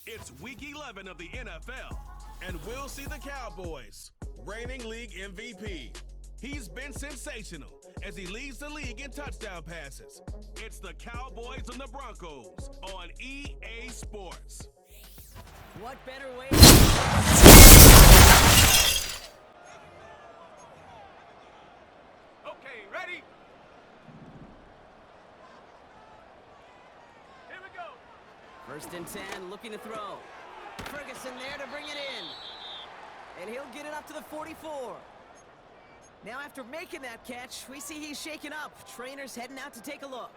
It's Week 11 of the NFL, and we'll see the Cowboys, reigning league MVP. He's been sensational as he leads the league in touchdown passes. It's the Cowboys and the Broncos on EA Sports. What better way? Okay, ready? Here we go. First and 10, looking to throw. Ferguson there to bring it in. And he'll get it up to the 44. Now after making that catch, we see he's shaken up. Trainer's heading out to take a look.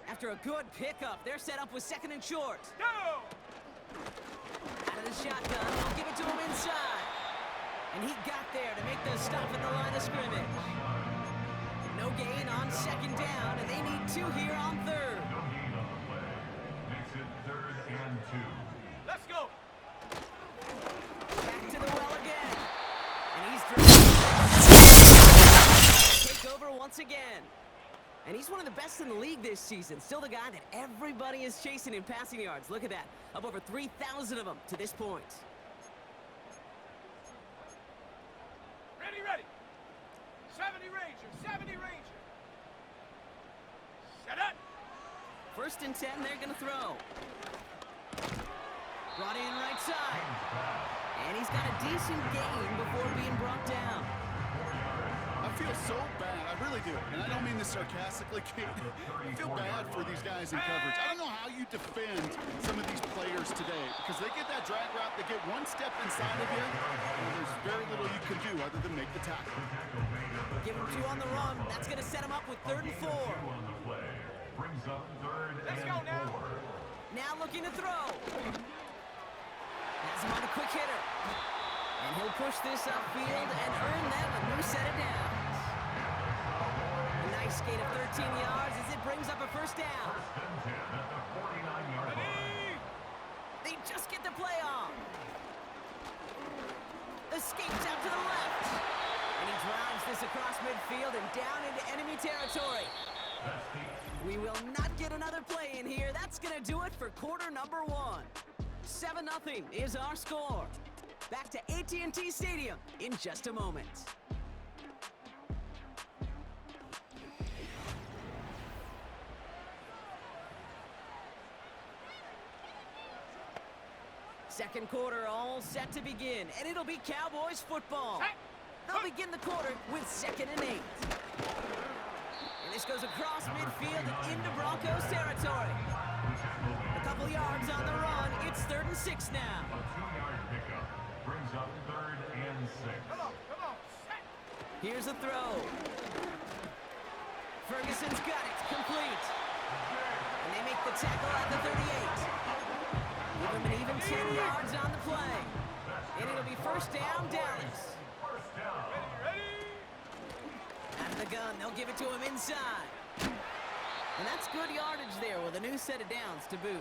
After a good pickup, they're set up with second and short. Go! Out of the shotgun, they'll give it to him inside. And he got there to make the stop at the line of scrimmage. No gain on second down, and they need 2 here on third. Makes it 3rd and 2. Let's go! Back to the well again. And he's take over once again. And he's one of the best in the league this season. Still the guy that everybody is chasing in passing yards. Look at that. Up over 3,000 of them to this point. Ready, ready. 70 Ranger, 70 Ranger. Set up. First and 10, they're going to throw. Brought in right side. And he's got a decent gain before being brought down. I feel so bad, I really do, and I don't mean this sarcastically, Kate. I feel bad for these guys in coverage. I don't know how you defend some of these players today, because they get that drag route, they get one step inside of you, and there's very little you can do other than make the tackle. Give him 2 on the run. That's going to set him up with 3rd and 4. Brings up 3rd Let's and go now. 4. Now looking to throw. Has him on a quick hitter. And he'll push this upfield and earn them a new set of downs. A nice gain of 13 yards as it brings up a first down. 10 at the 49-yard line. They just get the play on. Escapes out to the left. And he drives this across midfield and down into enemy territory. We will not get another play in here. That's going to do it for quarter number 1. 7-0 is our score. Back to AT&T Stadium in just a moment. Second quarter all set to begin, and it'll be Cowboys football. They'll begin the quarter with 2nd and 8. And this goes across midfield and into Broncos territory. A couple yards on the run. It's 3rd and 6 now. A 2-yard pickup brings up 3rd and 6. Come on, set. Here's a throw. Ferguson's got it, complete. And they make the tackle at the 38. Give him an even 10 yards on the play. And it'll be first down, Dallas. First down. Ready? Out of the gun, they'll give it to him inside. And that's good yardage there with a new set of downs to boot.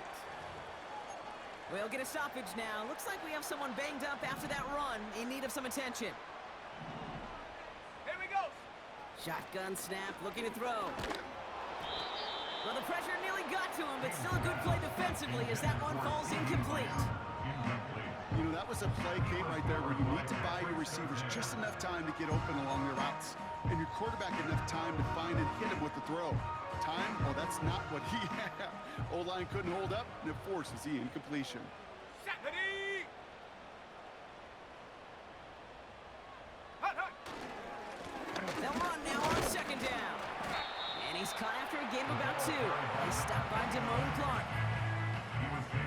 We'll get a stoppage now. Looks like we have someone banged up after that run in need of some attention. Here we go. Shotgun snap, looking to throw. Well, the pressure nearly got to him, but still a good play defensively as that one falls incomplete. You know, that was a play, Kate, right there where you need to buy your receivers just enough time to get open along their routes. And your quarterback enough time to find and hit him with the throw. Time? Well, that's not what he had. O-line couldn't hold up, and it forces the incompletion. Set. Ready? Hut, hut. They'll run now on 2nd down. And he's caught after a gain of about 2. They stop by Damone Clark.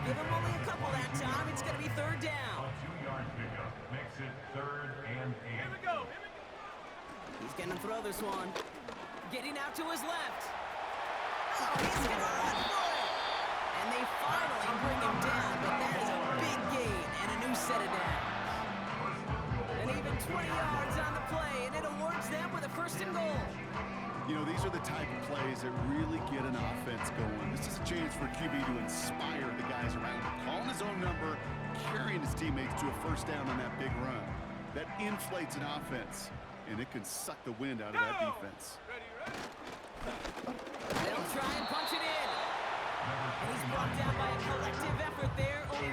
Give him only a couple that time. It's going to be 3rd down. A 2-yard pickup makes it 3rd and 8. Here we go. He's going to throw this one. Getting out to his left. Oh, he's going to run for it. And they finally bring him down, but that is a big gain and a new set of downs. And even 20 yards on the play, and it awards them with a 1st and goal. You know, these are the type of plays that really get an offense going. This is a chance for QB to inspire the guys around him. Calling his own number, carrying his teammates to a first down on that big run. That inflates an offense, and it can suck the wind out of that defense. Ready? They'll try and punch it in. And he's brought down by a collective effort there, only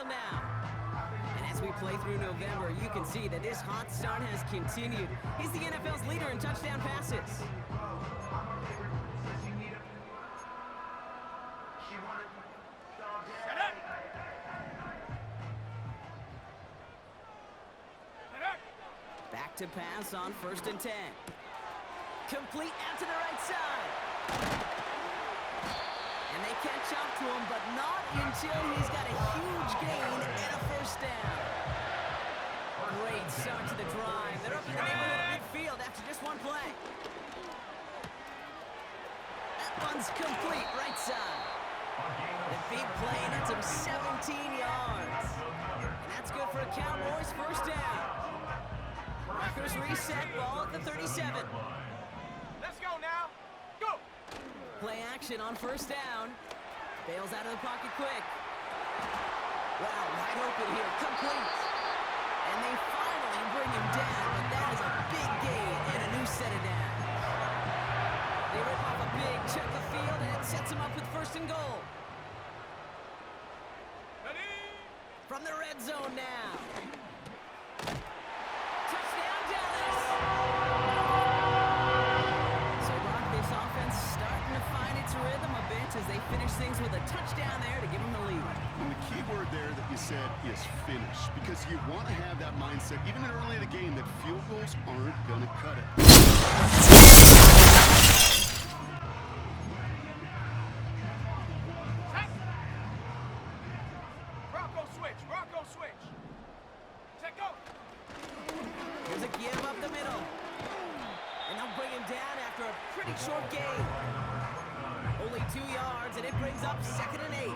backfield now. And as we play through November, you can see that this hot start has continued. He's the NFL's leader in touchdown passes. Back to pass on 1st and 10. Complete out to the right side. And they catch up to him, but not until he's got a huge gain and a 1st down. Great start to the drive. They're up in the neighborhood of midfield after just one play. That one's complete, right side. The big play nets him 17 yards. And that's good for a Cowboys 1st down. Broncos reset, ball at the 37. Let's go now. Go. Play action on 1st down. Bails out of the pocket quick. Wow, wide open here, complete. And they finally bring him down, but that is a big gain and a new set of downs. They rip off a big chunk of field, and it sets him up with 1st and goal. Ready? From the red zone now. Touchdown, Dallas! So, Brock, this offense starting to find its rhythm a bit as they finish things with a touchdown there to give them the lead. And the key word there that you said is finish, because you want to have that mindset, even early in the game, that field goals aren't going to cut it. Bronco switch. Check go. Here's a give up the middle. And they'll bring him down after a pretty short gain. Only 2 yards, and it brings up 2nd and 8. 2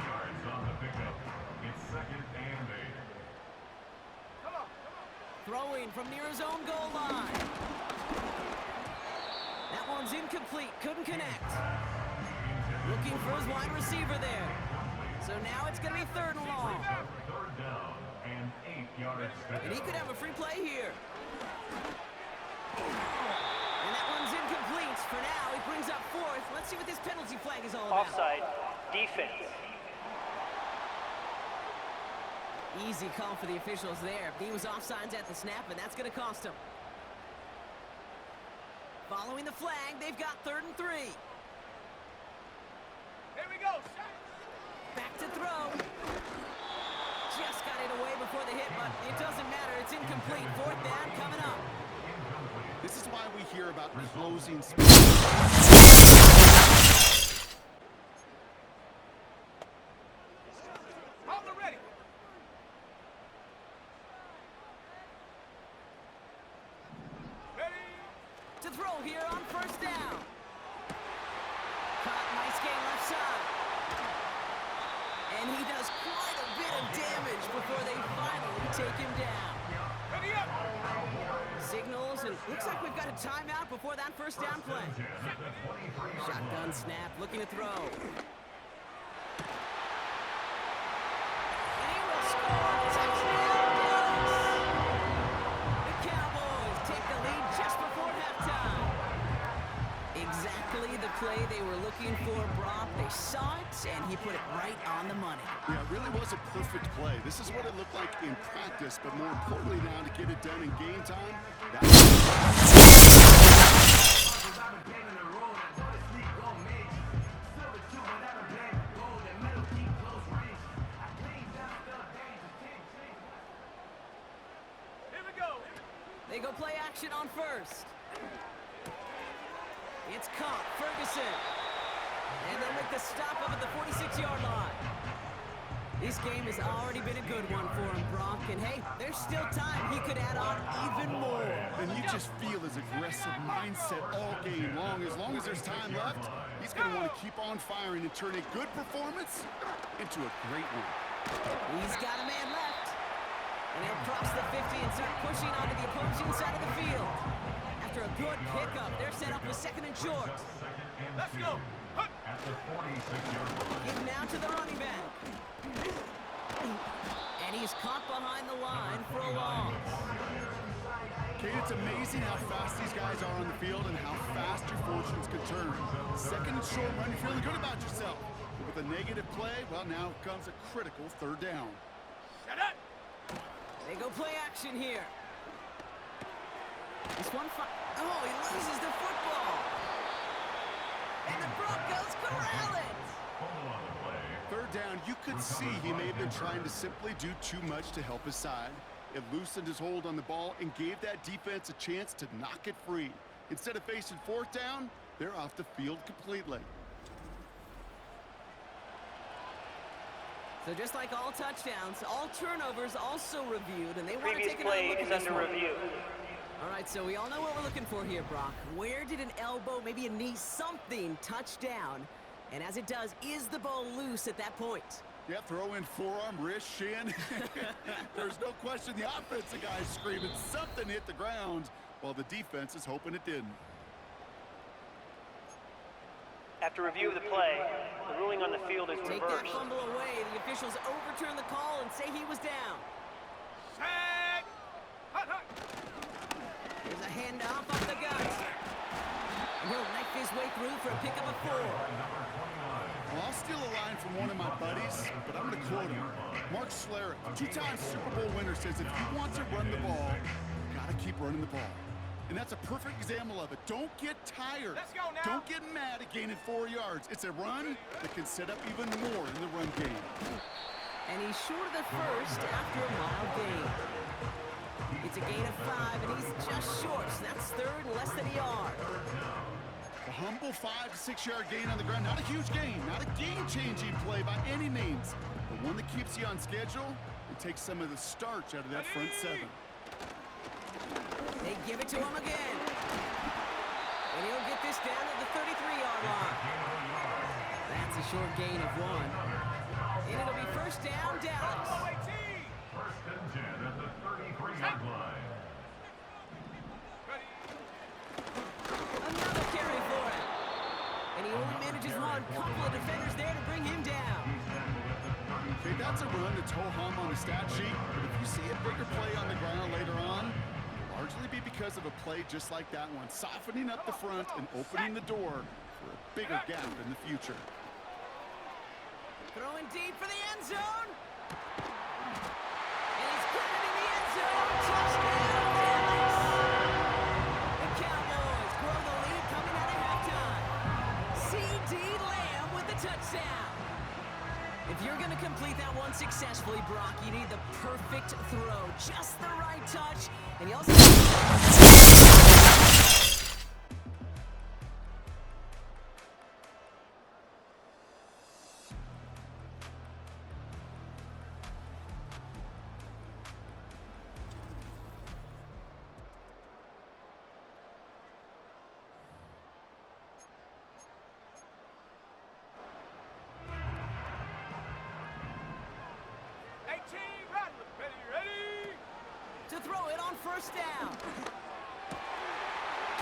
yards on the pickup. It's 2nd and 8. Come on. Throwing from near his own goal line. That one's incomplete. Couldn't connect. Looking for his wide receiver there. So now it's going to be 3rd and long. 3rd down and 8 yards. And he could have a free play here. And that one's incomplete. For now, he brings up 4th. Let's see what this penalty flag is all about. Offside. Defense. Easy call for the officials there. He was offsides at the snap, and that's going to cost him. Following the flag, they've got 3rd and 3. Here we go. Back to throw. Just got it away before the hit, but it doesn't matter. It's incomplete. 4th down coming up. This is why we hear about closing Hold the ready. Ready. To throw here on 1st down. Caught, nice game left side. And he does quite a bit of damage before they finally take him down. Ready up. Signals, and looks like we've got a timeout before that 1st down play. Shotgun snap, looking to throw. And he will score. Touchdown, Dallas! The Cowboys take the lead just before halftime. Exactly the play they were looking for, Brock. They saw it, and he put it right on the money. Yeah, it really was a perfect play. This is what it looked like in practice, but more importantly now to get it done in game time. Here we go. They go play action on 1st. It's caught, Ferguson. And they'll make the stop up at the 46-yard line. This game has already been a good one for him, Brock. And hey, there's still time. He could add on even more. And you just feel his aggressive mindset all game long. As long as there's time left, he's going to want to keep on firing and turn a good performance into a great one. He's got a man left. And he'll cross the 50 and start pushing onto the opposing side of the field. After a good pickup, they're set up with 2nd and short. Let's go. At the 46-yard line. Give now to the running back. And he's caught behind the line for a loss. Kate, it's amazing how fast these guys are on the field and how fast your fortunes can turn. 2nd and short, run, you're feeling good about yourself. With a negative play, well, now comes a critical third down. They go play action here. This one, oh, he loses the football. And the Broncos corral it. Third down, you could see he may have been trying to simply do too much to help his side. It loosened his hold on the ball and gave that defense a chance to knock it free. Instead of facing fourth down, they're off the field completely. So just like all touchdowns, all turnovers also reviewed, and they want to Previous take another play look at is this under one. review. All right, so we all know what we're looking for here, Brock. Where did an elbow, maybe a knee, something touch down? And as it does, is the ball loose at that point? Yeah, throw in forearm, wrist, shin. There's no question the offensive guy's screaming something hit the ground while the defense is hoping it didn't. After review of the play, the ruling on the field is Take that reversed. fumble away. The officials overturn the call and say he was down. There's a handoff off the gut. And he'll knife his way through for a pickup of 4. Well, I'll steal a line from one of my buddies, but I'm going to quote him. Mark Schlereth, two-time Super Bowl winner, says if you want to run the ball, you got to keep running the ball. And that's a perfect example of it. Don't get tired. Let's go now. Don't get mad at gaining 4 yards. It's a run that can set up even more in the run game. And he's short of the first after a mild gain. It's a gain of 5, and he's just short. So that's third and less than a yard. A humble 5 to 6 yard gain on the ground. Not a huge gain. Not a game-changing play by any means. But one that keeps you on schedule and takes some of the starch out of that front 7. They give it to him again. And he'll get this down to the 33-yard line. That's a short gain of 1. And it'll be first down, Dallas. First and 10 at the 33-yard line. Another carry for him. And he only manages one. Couple of defenders there to bring him down. Okay, that's a run that's ho-hum on the stat sheet. But if you see a bigger play on the ground later on, largely be because of a play just like that one, softening up the front and opening the door for a bigger gap in the future. Throwing deep for the end zone. And he's got it in the end zone. Touchdown, Dallas. The Cowboys grow the lead coming out of halftime. C.D. Lamb with the touchdown. If you're going to complete that one successfully, Brock, you need the perfect throw. Just the right touch. And he also... to throw it on first down.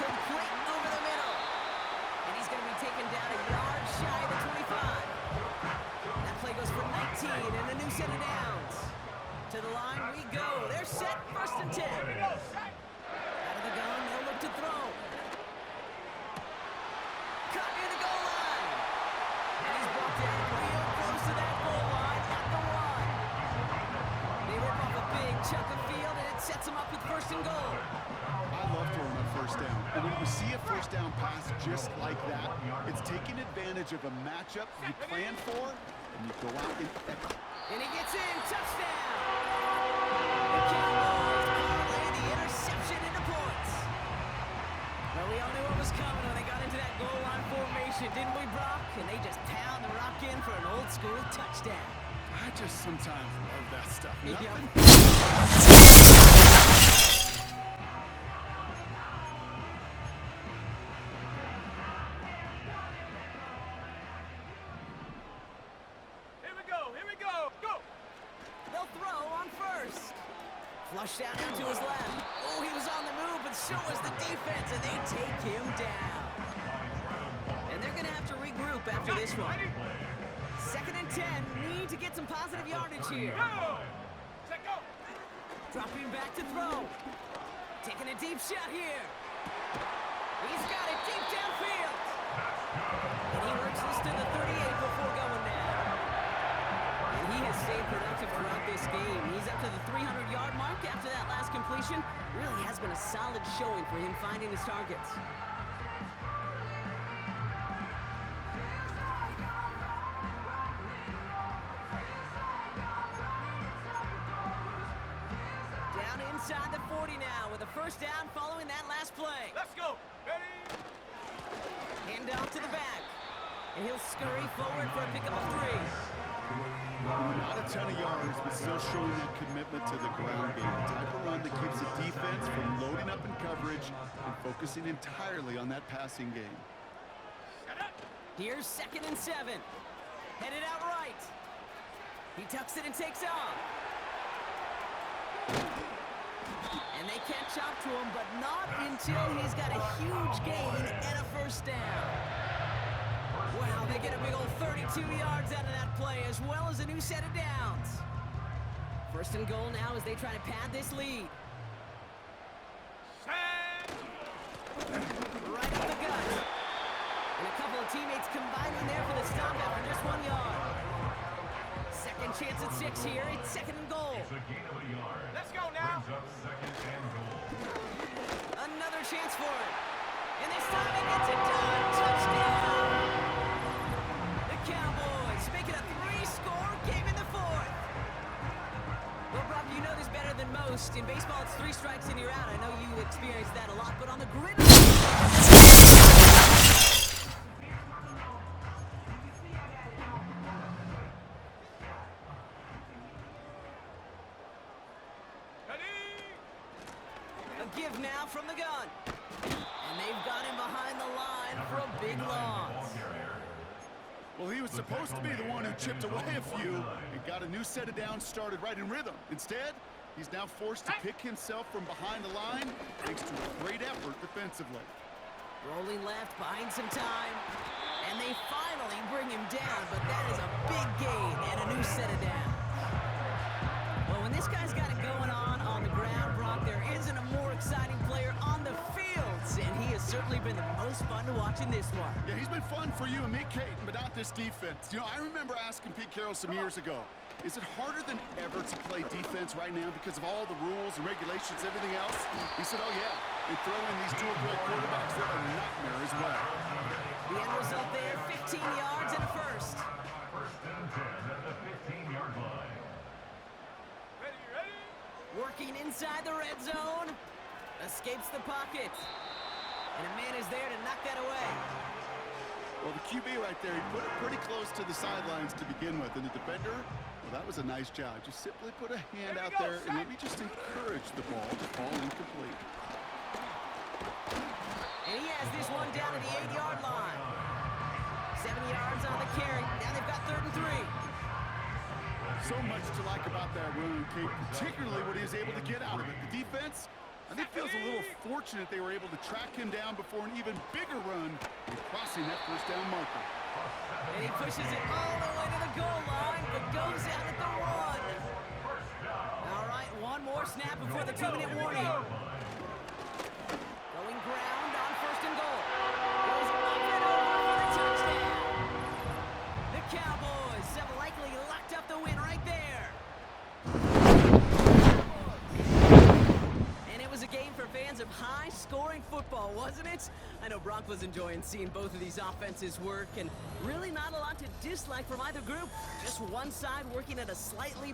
Complete over the middle. And he's going to be taken down a yard shy of the 25. That play goes for 19 and a new set of downs. To the line we go. They're set, first and 10. Out of the gun, they'll look to throw. Cut near the goal line. And he's brought down real close to that goal line at the 1. They rip off a big chunk of field, and it sets him up with first and goal. I love throwing on first down. And when you see a first down pass just like that, it's taking advantage of a matchup you plan for, and you go out and And he gets in, touchdown! The Cowboys parlay the interception into points. Well, we all knew what was coming when they got into that goal line formation, didn't we, Brock? And they just pound the rock in for an old school touchdown. I just sometimes love that stuff. Yep. Nothing. They'll throw on first. Flushed out into his left. Oh, he was on the move, but so was the defense, and they take him down. And they're going to have to regroup after this one. Second and 10. Need to get some positive yardage here. Dropping back to throw. Taking a deep shot here. He's got it deep downfield. And he works this to the 38 before going down. game. He's up to the 300-yard mark after that last completion. Really has been a solid showing for him finding his targets. Down inside the 40 now with a first down following that last play. Let's go. Ready? Hand off to the back. And he'll scurry forward for a pickup of 3. Not a ton of yards, but still showing that commitment to the ground game. The type of run that keeps the defense from loading up in coverage and focusing entirely on that passing game. Here's 2nd and 7. Headed out right. He tucks it and takes off. And they catch up to him, but not until he's got a huge gain and a first down. Wow, they get a big old 32 yards out of that play, as well as a new set of downs. 1st and goal now as they try to pad this lead. Right up the gut. And a couple of teammates combining there for the stop after just 1 yard. Second chance at 6 here. It's 2nd and goal. It's a gain of a yard. Let's go now. Brings up 2nd and goal. Another chance for it. And this time he gets it done. Touchdown! The Cowboys make it a 3-score game in the 4th. Well, Brock, you know this better than most. In baseball, it's 3 strikes and you're out. I know you experienced that a lot, but on the gridiron... Give now from the gun. And they've got him behind the line for a big loss. Well, he was supposed to be the one who chipped away a few and got a new set of downs started right in rhythm. Instead, he's now forced to pick himself from behind the line thanks to a great effort defensively. Rolling left, buying some time. And they finally bring him down, but that is a big gain and a new set of downs. Well, when this guy's got it going on the ground, Brock, there isn't a more exciting player on the field, and he has certainly been the most fun to watch in this one. Yeah, he's been fun for you and me, Caton, but not this defense. You know, I remember asking Pete Carroll some years ago, is it harder than ever to play defense right now because of all the rules and regulations, everything else? He said, oh yeah, and throwing these dual-threat quarterbacks, they're a nightmare as well. The end result there, 15 yards and a first. 1st and 10 at the 15-yard line. Working inside the red zone. Escapes the pocket. And a man is there to knock that away. Well, the QB right there, he put it pretty close to the sidelines to begin with. And the defender, well, that was a nice job. Just simply put a hand out there and maybe just encourage the ball to fall incomplete. And he has this one down to the 8-yard line. 7 yards on the carry. Now they've got 3rd and 3. So much to like about that run, Kate, particularly what he was able to get out of it. The defense, I think, feels a little fortunate they were able to track him down before an even bigger run and crossing that first down marker. And he pushes it all the way to the goal line, but goes out at the 1. All right, one more snap before the 2-minute warning. Going ground on 1st and goal. Goes up and over for the touchdown. The Cowboys have likely locked up the win right there. And it was a game for fans of high-scoring football, wasn't it? I know Brock was enjoying seeing both of these offenses work, and really not a lot to dislike from either group. Just one side working at a slightly